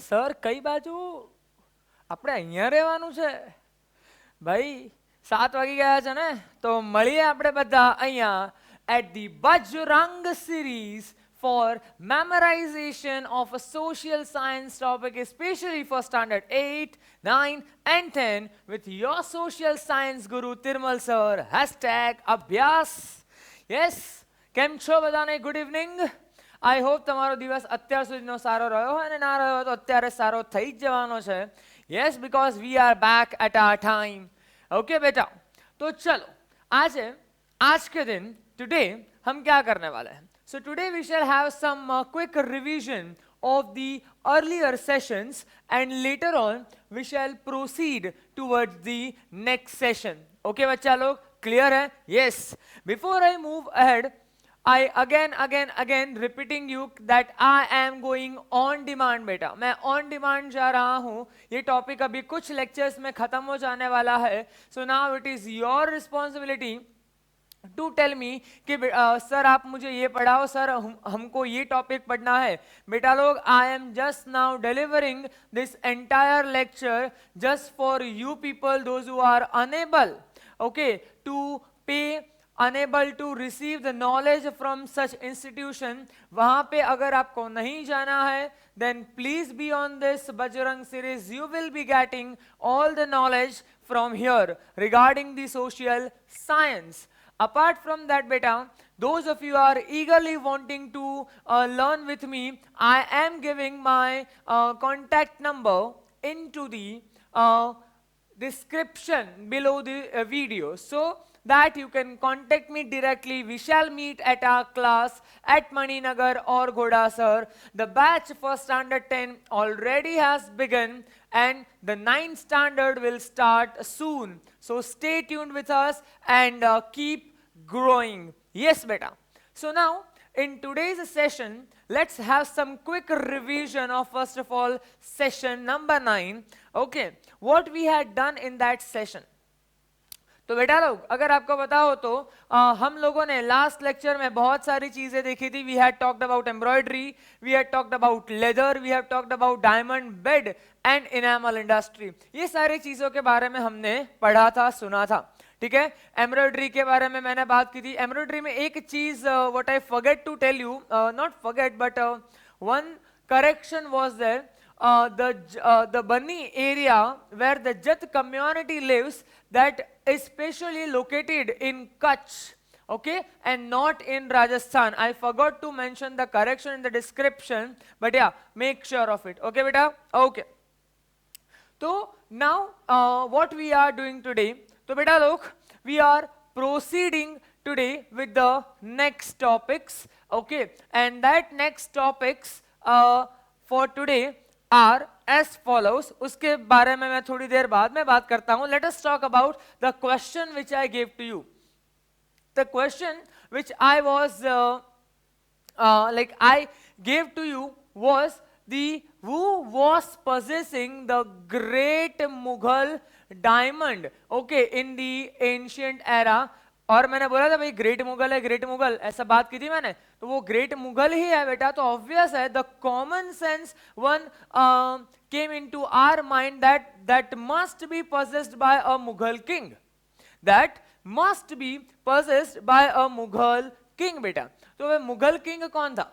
Sir કઈ બાજુ? આપણે અહીંયા રહેવાનું છે ભાઈ. 7 વાગી ગયા છે ને, તો મળીએ આપણે બધા અહીંયા at the Bajrang series for memorization of a social science topic, especially for standard 8, 9 and 10 with your social science guru Tirmal sir. #અભ્યાસ. Yes, કેમ છો બધાને? Good evening. આઈ હોપ તમારો દિવસ અત્યાર સુધીનો સારો રહ્યો હોય અને ના રહ્યો તો અત્યારે સારો થઈ જ જવાનો છે. Yes, because we are back at our time. Okay बेटा, तो चलो आज के दिन टुडे हम क्या करने वाले हैं? So today we shall have some quick revision of the earlier sessions and later on we shall proceed towards the next session. Okay बच्चा लोग, clear है? Yes. Before I move ahead, I again repeating you that I am going on demand बेटा. मैं on demand जा रहा हूँ. ये topic अभी कुछ लेक्चर्स में खत्म हो जाने वाला है. So now it is your responsibility to tell me कि सर आप मुझे ये पढ़ाओ, सर हमको ये टॉपिक पढ़ना है. बेटा लोग, I am just now delivering this entire lecture just for you people, those who are unable, okay, to pay, unable to receive the knowledge from such institution. वहाँ पे अगर आपको नहीं जाना है, then please be on this Bajrang series. You will be getting all the knowledge from here regarding the social science. Apart from that beta, those of you are eagerly wanting to learn with me, I am giving my contact number into the description below the video, so that you can contact me directly. We shall meet at our class at Maninagar or Ghoda sir. The batch for standard 10 already has begun and the 9th standard will start soon. So stay tuned with us and keep growing. Yes beta. So now in today's session, let's have some quick revision of first of all session number 9. Okay, what we had done in that session. तो बेटा लोग, अगर आपको पता हो तो हम लोगों ने लास्ट लेक्चर में बहुत सारी चीजें देखी थी. We had talked about embroidery, we had talked about leather, we have talked about diamond bed and enamel industry. ये सारी चीजों के बारे में हमने पढ़ा था, सुना था. ठीक है, एम्ब्रॉयडरी के बारे में मैंने बात की थी. एम्ब्रॉयडरी में एक चीज what I forget to tell you, not forget but one correction was there. The Bani area where the Jat community lives, that is specially located in Kutch, okay, and not in Rajasthan. I forgot to mention the correction in the description, but yeah, make sure of it. Okay beta? Okay. So now what we are doing today, so beta look, we are proceeding today with the next topics, okay, and that next topics for today are as follows. उसके बारे में मैं थोड़ी देर बाद में बात करता हूँ. Let us talk about the question which I gave to you. The question which I was I gave to you was the who was possessing the great Mughal diamond, okay, in the ancient era. और मैंने बोला था भाई great Mughal है, great Mughal, ऐसा बात की थी मैंने. तो वो ग्रेट मुगल ही है बेटा. तो ऑब्वियस है, the common sense one came into our mind that must be possessed by a Mughal king. That must be possessed by a Mughal king बेटा. तो वे मुगल किंग कौन था?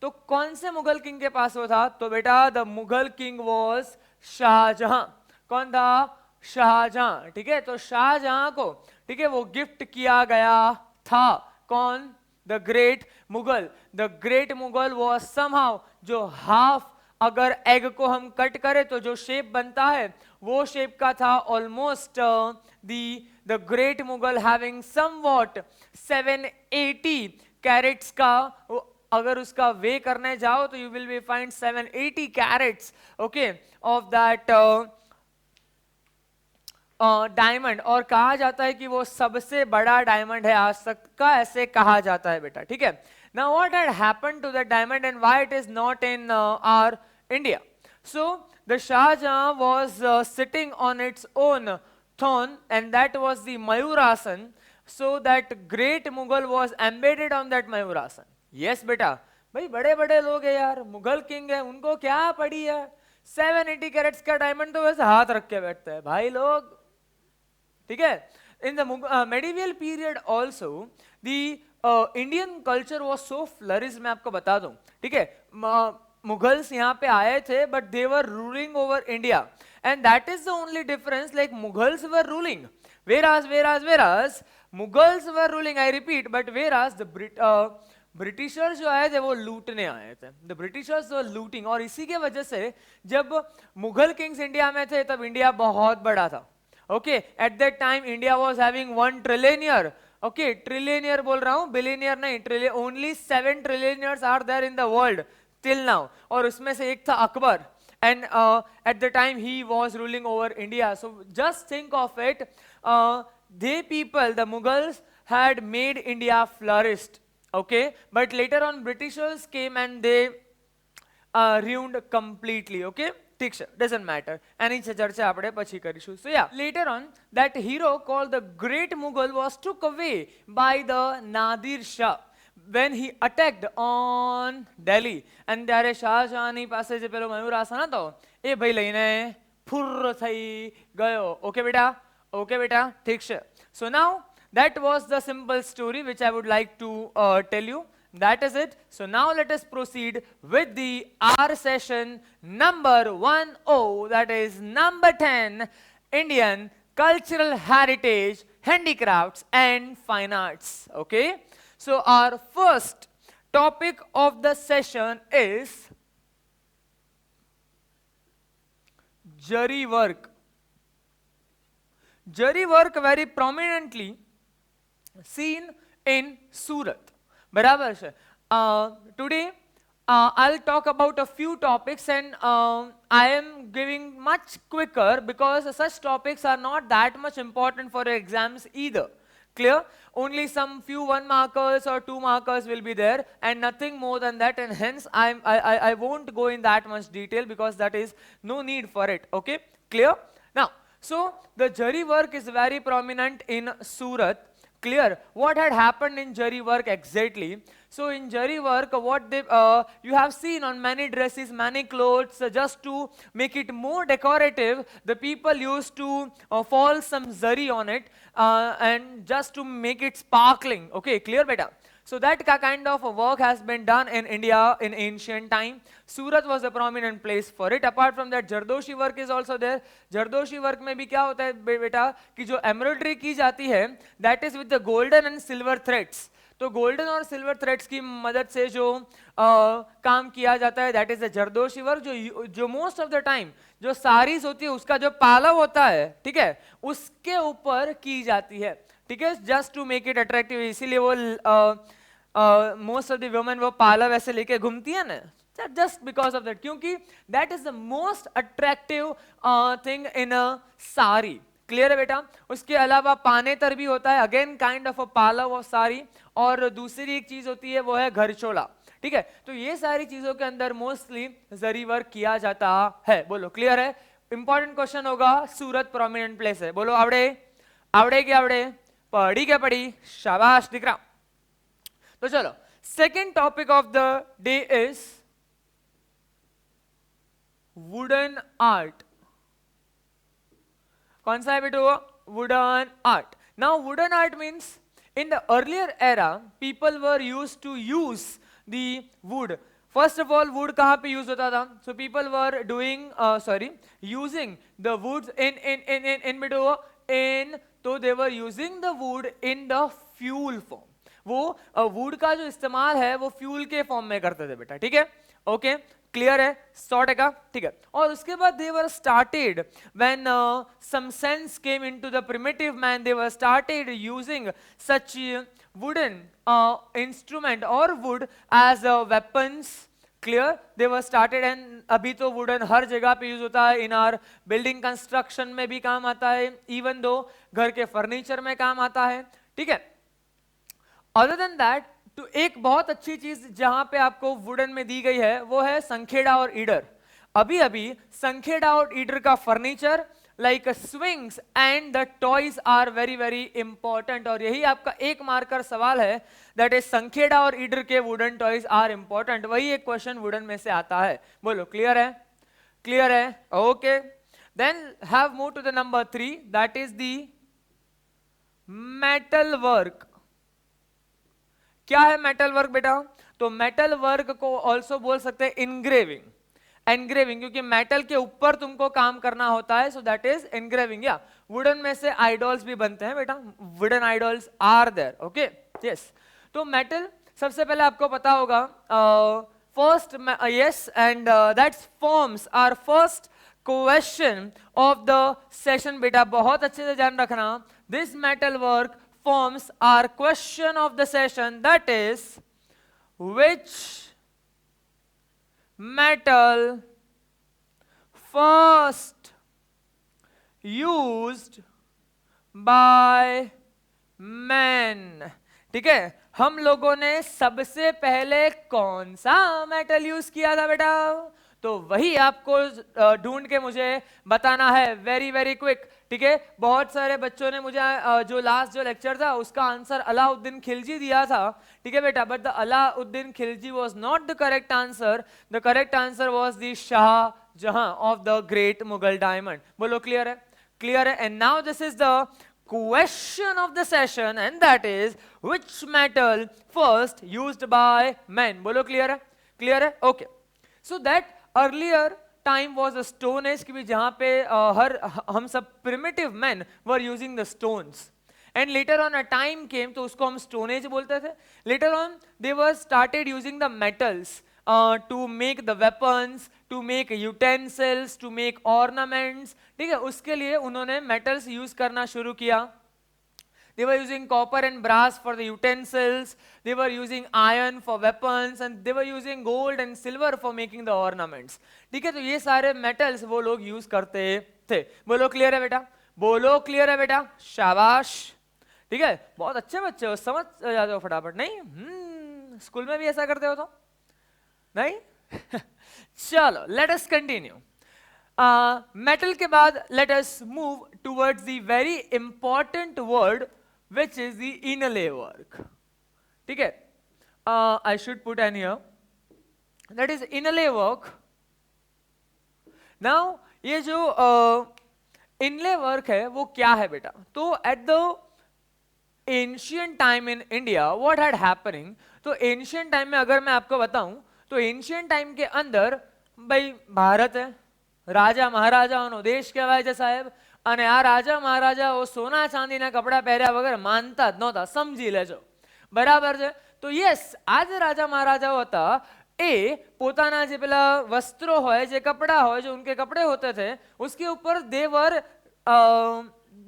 तो कौन से मुगल किंग के पास वो था? तो बेटा the Mughal king was Shahjahan. कौन था? शाहजहां. ठीक है, तो शाहजहां को, ठीक है, वो गिफ्ट किया गया था. कौन? The great Mughal. The great Mughal was somehow, जो हाफ, अगर एग को हम कट करें तो जो शेप बनता है वो शेप का था. Almost the great Mughal having somewhat 780 carats का, अगर उसका वे करने जाओ तो you will be find 780 carats, okay, of that diamond. और कहा जाता है कि वो सबसे बड़ा डायमंड है आज तक का, ऐसे कहा जाता है बेटा. ठीक है. Now what had happened to the diamond and why it is not in our India? So the Shahjahan was sitting on its own throne and that was the Mayurasan. So that great Mughal was embedded on that Mayurasan. Yes बेटा, भाई बड़े बड़े लोग हैं यार, Mughal king है, उनको क्या पड़ी है, 780 कैरेट्स का डायमंड तो वैसे हाथ रख के बैठता है भाई लोग, ठीक है। In the medieval period also the Indian culture was so flourish, मैं आपको बता दूं, ठीक है। मुगल्स यहाँ पे आए थे but they were ruling over India, and that is the only difference, like Mughals were ruling whereas Mughals were ruling, I repeat, but whereas the Britishers जो आए थे वो लूटने आए थे, द ब्रिटिशर्स वर लूटिंग। और इसी के वजह से जब मुगल किंग्स इंडिया में थे तब इंडिया बहुत बड़ा था, okay. At that time India was having 1 trillionaire, okay, trillionaire बोल रहा हूं, बिलियनियर नहीं, trillion, only 7 trillionaires are there in the world till now, और उसमें से एक था Akbar, and at the time he was ruling over India. So just think of it, they people, the Mughals had made India flourished, okay, but later on Britishers came and they ruined completely, okay. ठीक છે, doesn't matter, એની ચર્ચા આપણે પછી કરીશું. So yeah, later on that hero called the great Mughal was took away by the Nadir Shah when he attacked on Delhi, and ત્યારે શાહજહાંની પાસે જે પેલો મયુર આસન હતો એ ભાઈ લઈને ફુર્ર થઈ ગયો. ઓકે બેટા, ઠીક છે. So now that was the simple story which I would like to tell you. That is it. So now let us proceed with the R session number 10, that is number 10, Indian cultural heritage, handicrafts and fine arts. Okay. So our first topic of the session is Jari work. Jari work very prominently seen in Surat. बराबर છે. Today I'll talk about a few topics, and I am giving much quicker because such topics are not that much important for exams either. Clear? Only some few 1 markers or 2 markers will be there and nothing more than that, and hence I won't go in that much detail because that is no need for it. Okay? Clear? Now, so the Jari work is very prominent in Surat. Clear? What had happened in Jari work exactly? So in Jari work, what they you have seen on many dresses, many clothes, just to make it more decorative, the people used to fall some zari on it and just to make it sparkling. Okay, clear beta? So that kind of work has been done in India in ancient time. Surat was a prominent place for it. Apart from that, Jardoshi work is also there. Jardoshi work में भी क्या होता है बेटा कि जो embroidery की जाती है that is with the golden and silver threads. तो गोल्डन और सिल्वर थ्रेड्स की मदद से जो काम किया जाता है that is the zardozi work, जो मोस्ट ऑफ द टाइम जो साड़ीज होती है उसका जो पालव होता है, ठीक है, उसके ऊपर की जाती है, ठीक है, just to make it attractive. इसीलिए वो मोस्ट ऑफ द वुमेन वो पालव ऐसे लेके घूमती है ना, just because of that, क्योंकि that is the most attractive thing in a sari. Clear है बेटा? उसके अलावा पानेतर भी होता है, अगेन काइंड ऑफ अ पालव ऑफ साड़ी, और दूसरी एक चीज होती है वो है घरचोला. ठीक है, तो ये सारी चीजों के अंदर मोस्टली जरी वर्क किया जाता है. बोलो क्लियर है? इंपॉर्टेंट क्वेश्चन होगा. सूरत प्रोमिनेंट प्लेस है. बोलो आवड़े आवड़े क्या आवड़े? पढ़ी क्या पढ़ी? शाबाश दिकरा. तो चलो second topic of the day is wooden art. कौन सा है बेटो? Wooden art. Now wooden art means in the earlier era people were used to use the wood. First of all, wood कहाँ पे use होता था? So people were doing using the woods in बेटो in, तो they were using the wood in the fuel form. वो wood का जो इस्तेमाल है वो fuel के फॉर्म में करते थे बेटा. ठीक है, ओके, क्लियर है? 100%. ठीक है. और उसके बाद they were started when some sense came into the primitive man, they were started using such wooden instrument or wood as weapons. Clear? they were started, and अभी तो वुडन हर जगह पे यूज होता है. इन आर बिल्डिंग कंस्ट्रक्शन में भी काम आता है, इवन दो घर के फर्नीचर में काम आता है. ठीक है. अदर देन दैट, तो एक बहुत अच्छी चीज जहां पे आपको वुडन में दी गई है वो है संखेड़ा और ईडर. अभी अभी संखेड़ा और ईडर का furniture like swings and the toys are very very important. और यही आपका एक मार्कर सवाल है, दैट इज संखेड़ा और ईडर के वुडन टॉयज आर इंपॉर्टेंट. वही एक क्वेश्चन वुडन में से आता है. बोलो क्लियर है? क्लियर है? Okay, then have move to the number 3, that is the metal work. क्या है मेटल वर्क बेटा? तो मेटल वर्क को ऑल्सो बोल सकते हैं इनग्रेविंग. एनग्रेविंग, क्योंकि मेटल के ऊपर तुमको काम करना होता है, सो दैट इज एनग्रेविंग. या वुडन में से आइडॉल्स भी बनते हैं बेटा, wooden idols are there. Okay, yes. तो मेटल सबसे पहले आपको पता होगा, first, yes, and that's forms are first question of the session बेटा. बहुत अच्छे से ध्यान रखना. This metal work forms are question of the session, that is which metal first used by men. ठीक है, हम लोगों ने सबसे पहले कौन सा मेटल यूज किया था बेटा? तो वही आपको ढूंढ के मुझे बताना है, वेरी वेरी क्विक. ठीक है, बहुत सारे बच्चों ने मुझे जो लास्ट जो लेक्चर था उसका आंसर अलाउद्दीन खिलजी दिया था. ठीक है बेटा, but the Alauddin Khilji was not the correct answer. The correct answer was the Shahjahan of the great Mughal diamond. बोलो क्लियर है? क्लियर है. And now this is the question of the session, and that is which metal first used by men. बोलो clear है? Clear है? Okay. So that earlier time was a stone age, कि जहां पे हम सब primitive men were using the stones, and later on a time came तो उसको हम stone age बोलते थे. Later on they were started using the metals to make the weapons, to make utensils, to make ornaments. ठीक है, उसके लिए उन्होंने metals use करना शुरू किया. They were using copper and brass for the utensils, they were using iron for weapons, and they were using gold and silver for making the ornaments. ठीक है, तो ये सारे metals वो लोग use करते थे. बोलो क्लियर है बेटा? बोलो क्लियर है बेटा? शाबाश. ठीक है, बहुत अच्छे बच्चे हो, समझ जाते हो फटाफट. नहीं स्कूल में भी ऐसा करते हो तो नहीं? चलो लेट अस कंटिन्यू. मेटल के बाद let us move towards the very important word which is the inlay work. ठीक है, I should put an here, that is inlay work. Now ये जो inlay work है वो क्या है बेटा? तो at the ancient time in India what had happening, तो ancient time में अगर मैं आपको बताऊं तो ancient time के अंदर भाई भारत है, राजा महाराजाओનો દેશ કહેવાય છે સાહેબ, અને આ રાજા મહારાજાઓ સોના ચાંદીના કપડા પહેર્યા વગર માનતા જ નહોતા, સમજી લેજો. બરાબર છે? તો યસ, આ જે રાજા મહારાજાઓ હતા એ પોતાના જે પેલા વસ્ત્રો હોય, જે કપડા હોય, जो उनके कपड़े होते थे उसके ऊपर देवर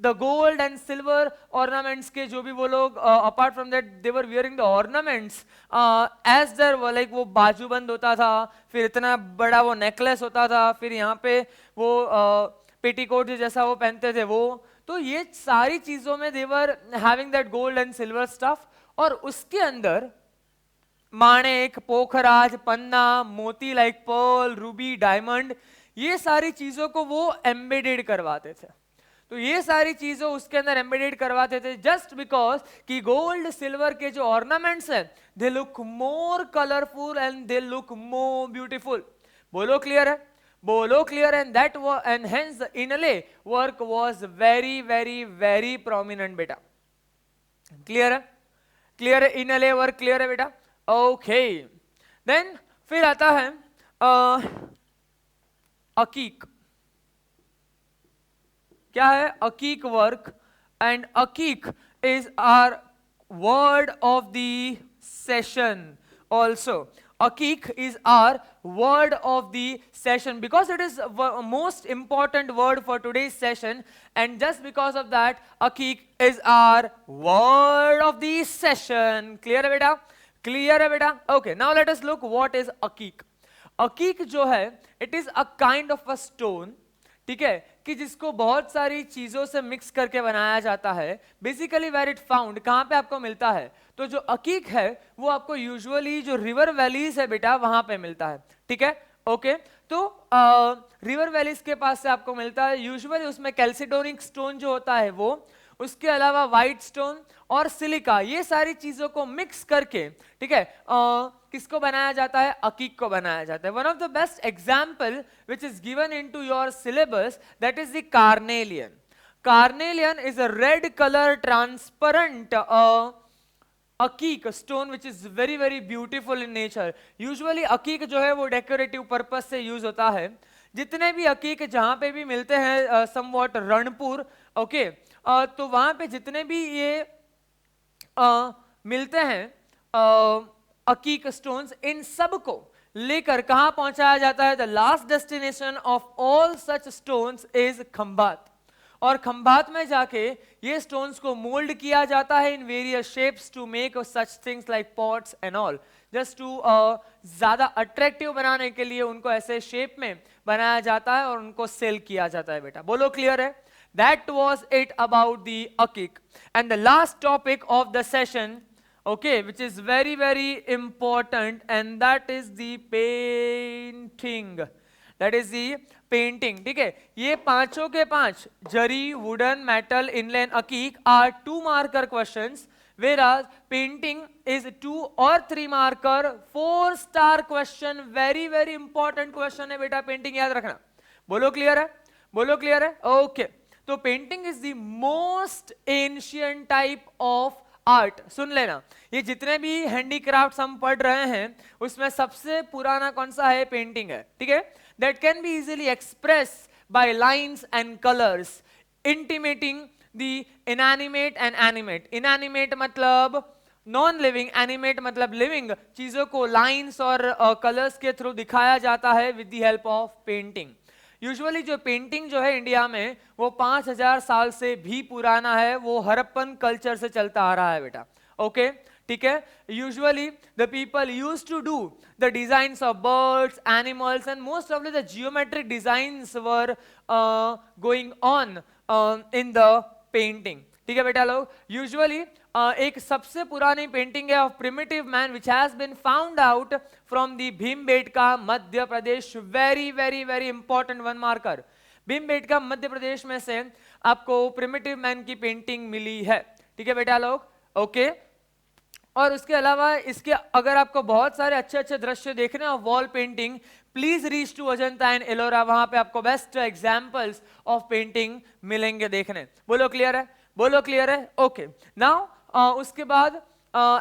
the gold and silver ornaments के जो भी वो लोग apart from that they were wearing the ornaments as their like वो बाजूबंद होता था, फिर इतना बड़ा वो नेकलेस होता था, फिर यहाँ पे वो पेटीकोट जैसा वो पहनते थे वो. तो ये सारी चीजों में they were having that gold and silver stuff, और उसके अंदर माणिक, पोखराज, पन्ना, मोती लाइक पर्ल, रूबी, डायमंड, ये सारी चीजों को वो एम्बेडेड करवाते थे. तो ये सारी चीजों उसके अंदर एम्बेडेड करवाते थे जस्ट बिकॉज कि गोल्ड सिल्वर के जो ऑर्नामेंट्स हैं they look more colourful and they look more beautiful. बोलो क्लियर है? बोलो क्लियर है? And hence the inlay work was very very very prominent बेटा. क्लियर है? क्लियर है? इनले वर्क क्लियर है बेटा? ओके. देन फिर आता है अकीक. क्या है? Aqiq work. And aqiq is our word of the session also. Aqiq is our word of the session because it is most important word for today's session, and just because of that Aqiq is our word of the session. Clear है बेटा? Clear है बेटा? Okay, now let us look what is Aqiq. Aqiq जो है it is a kind of a stone, ठीक है, कि जिसको बहुत सारी चीजों से मिक्स करके बनाया जाता है. बेसिकली वेयर इट फाउंड, कहाँ पे आपको मिलता है? तो जो अकीक है वो आपको यूजुअली जो रिवर वैलीज है बेटा वहां पे मिलता है. ठीक है, ओके. तो रिवर वैलीज के पास से आपको मिलता है यूजुअली. उसमें कैल्सिडोनिक स्टोन जो होता है वो, उसके अलावा व्हाइट स्टोन और सिलिका, ये सारी चीजों को मिक्स करके, ठीक है, किसको बनाया जाता है? अकीक को बनाया जाता है. One of the best example which is given in to your syllabus, that is the carnelian. Carnelian is a red colour transparent aqiq stone which is very very beautiful in nature. Usually अकीक जो है वो decorative purpose से use होता है. जितने भी अकीक जहां पे भी मिलते हैं समवॉट रणपुर, ओके, तो वहां पे जितने भी ये मिलते हैं अकीक स्टोन्स, इन सब को लेकर कहां पहुंचाया जाता है? The last destination of all such stones is Khambhat. और खंभात में जाके ये स्टोन्स को मोल्ड किया जाता है in various shapes to make such things like pots and all, just to ज्यादा अट्रैक्टिव बनाने के लिए उनको ऐसे शेप में बनाया जाता है और उनको सेल किया जाता है. बेटा बोलो क्लियर है? That was it about the akik. And the last topic of the session, okay, which is very very important, and that is the painting. That is the painting. ठीक है, ये पांचों के पांच zari, wooden, metal, inline, aqiq are 2 marker questions, whereas painting is 2 or 3 marker 4 star question. very very important question है बेटा, painting याद रखना. बोलो क्लियर है? बोलो क्लियर है? ओके. तो painting is the most ancient type of art. सुन लेना, ये जितने भी हैंडीक्राफ्ट्स हम पढ़ रहे हैं उसमें सबसे पुराना कौन सा है? पेंटिंग है. ठीक है, that can be easily express bye lines and colours, intimating the inanimate and animate. Inanimate मतलब नॉन लिविंग, एनिमेट मतलब लिविंग. चीजों को लाइंस और कलर्स के थ्रू दिखाया जाता है with the help of painting. Usually जो पेंटिंग जो है इंडिया में वो 5000 साल से भी पुराना है. वो हड़प्पन कल्चर से चलता आ रहा है बेटा. ओके, ठीक है. Usually the people used to do the designs of birds, animals, and most of the geometric designs were going on in the painting. ठीक है बेटा लोग, यूजुअली एक सबसे पुरानी पेंटिंग है of primitive man which has been found out from the Bhimbetka, Madhya Pradesh. Very very very important 1 marker. Bhimbetka Madhya Pradesh में से आपको प्रिमिटिव मैन की पेंटिंग मिली है. ठीक है बेटा लोग, ओके. और उसके अलावा इसके अगर आपको बहुत सारे अच्छे अच्छे दृश्य देखने हैं wall painting, please reach to Ajanta and Ellora. वहां पे आपको बेस्ट एग्जांपल्स ऑफ पेंटिंग मिलेंगे देखने. बोलो क्लियर है? बोलो क्लियर है? ओके. नाउ उसके बाद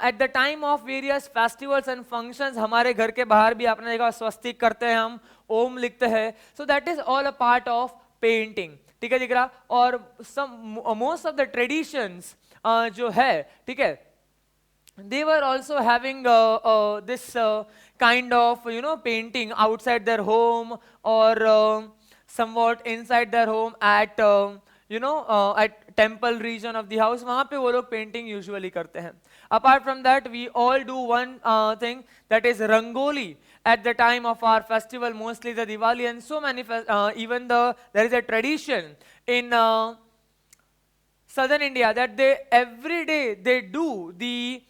at the time of various festivals and functions, हमारे घर के बाहर भी आपने देखा स्वस्तिक करते हैं हम, ओम लिखते हैं. सो that is all a part of painting. ठीक है, दिख रहा. और मोस्ट ऑफ द ट्रेडिशंस जो है, ठीक है, they were also having this kind of painting outside their home or somewhat inside their home at at temple region of the house. वहां पे वो लोग पेंटिंग यूजुअली करते हैं. apart from that we all do one thing, that is rangoli at the time of our festival, mostly the Diwali, and so many even there is a tradition in southern India that they every day they do the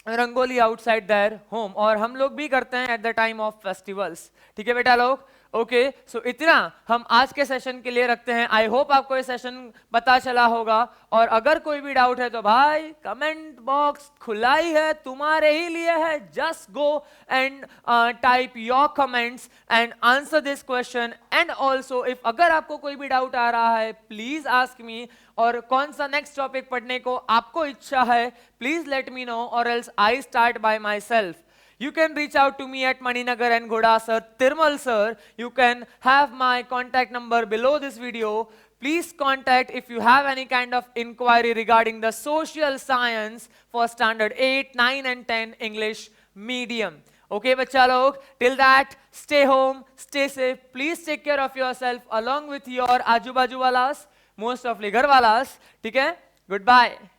rangoli outside their home. और हम लोग भी करते हैं at the time of festivals. ठीक है बेटा लोग, ओके. सो इतना हम आज के सेशन के लिए रखते हैं. आई होप आपको ये सेशन पता चला होगा. और अगर कोई भी डाउट है तो भाई कमेंट बॉक्स खुला ही है, तुम्हारे ही लिए है. Just go and type your comments and answer this question. And also if अगर आपको कोई भी डाउट आ रहा है प्लीज आस्क मी. और कौन सा नेक्स्ट टॉपिक पढ़ने को आपको इच्छा है प्लीज लेट मी नो, और else I start by my self. You can reach out to me at Maninagar and Goda sir, Tirmal sir. You can have my contact number below this video. Please contact if you have any kind of inquiry regarding the social science for standard 8, 9 and 10 English medium. Okay, bachcha log, till that, stay home, stay safe. Please take care of yourself along with your aju baju walas, most of ghar walas. ठीक है? Goodbye.